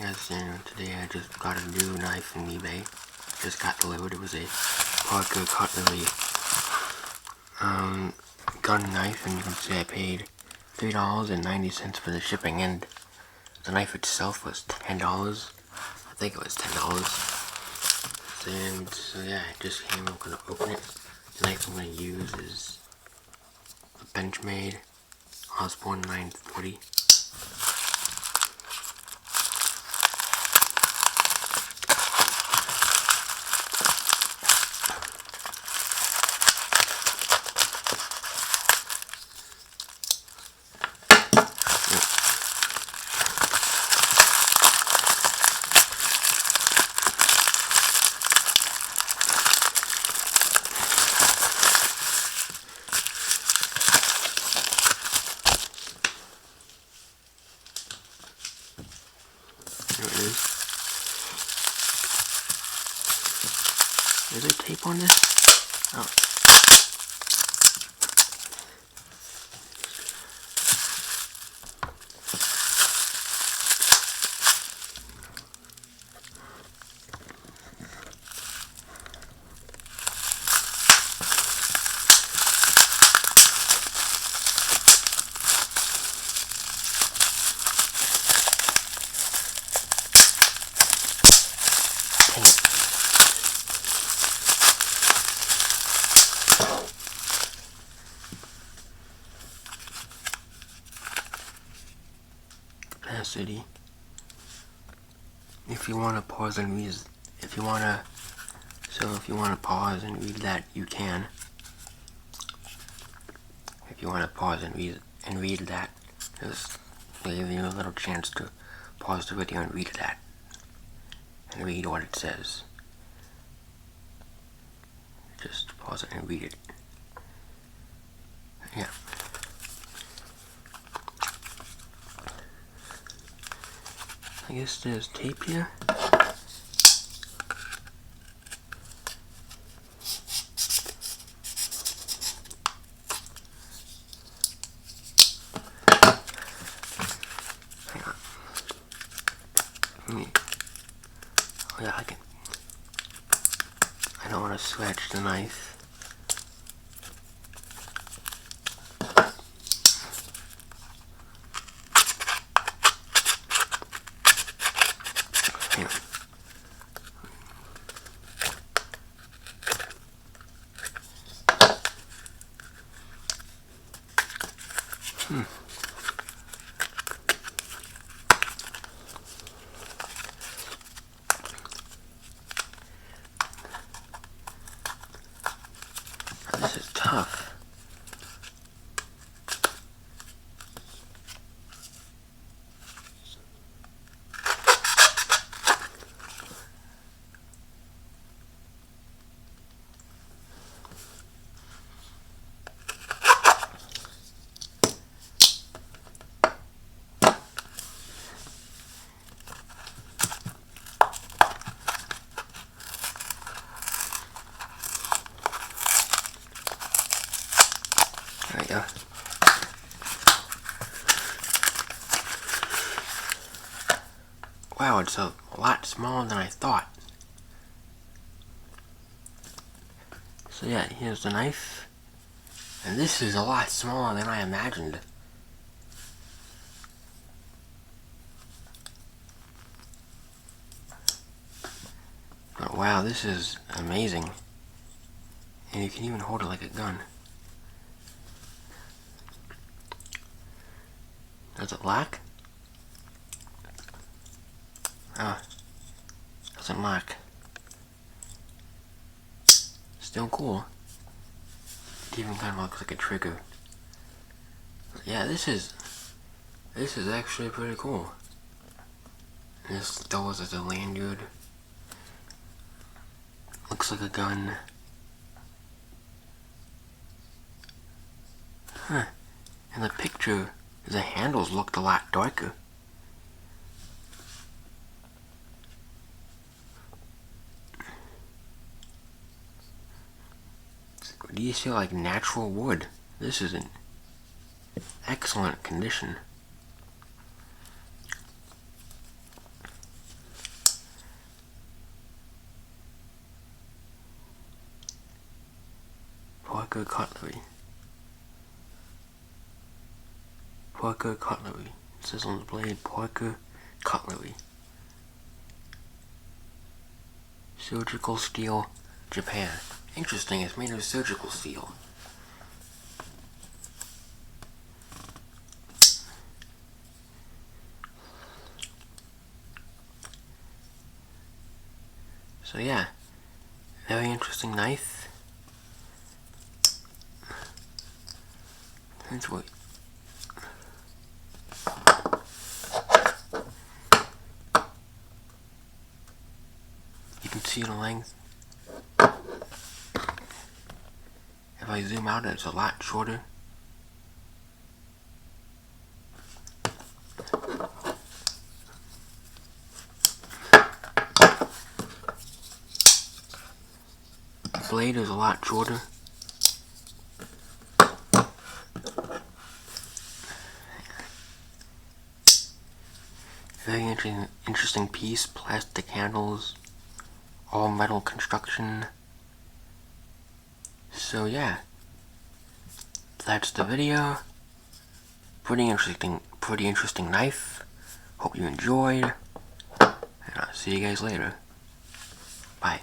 Yes, and today I just got a new knife from eBay. Just got delivered. It was a Parker cutlery gun knife, and you can see I paid $3.90 for the shipping, and the knife itself was $10. I think it was $10. And so yeah, it just came. I'm gonna open it. The knife I'm gonna use is a Benchmade Osborne 940. There it is. Is there tape on this? Oh. Capacity. If you want to pause and read, if you want to pause and read that, you can. If you want to pause and read that, just give you a little chance to pause the video and read that, and read what it says. Just pause it and read it. Yeah. I guess there's tape here. Hang on. Oh yeah, I don't want to scratch the knife. Hang on. This is tough. There we go. Wow, it's a lot smaller than I thought. So yeah, here's the knife. And this is a lot smaller than I imagined. But wow, this is amazing. And you can even hold it like a gun. Does it lock? Oh, doesn't lock. Still cool. It even kind of looks like a trigger. Yeah, this is actually pretty cool. This doubles as a lanyard. Looks like a gun. Huh. In the picture, the handles looked a lot darker. These feel like natural wood. This is in excellent condition. Parker cutlery. Parker cutlery. It says on the blade, Parker cutlery. Surgical steel, Japan. Interesting, it's made of surgical steel. So yeah, very interesting knife. That's what. You can see the length. If I zoom out, it's a lot shorter. The blade is a lot shorter. Very interesting piece. Plastic handles, all metal construction. So yeah, that's the video. Pretty interesting knife. Hope you enjoyed, and I'll see you guys later. Bye.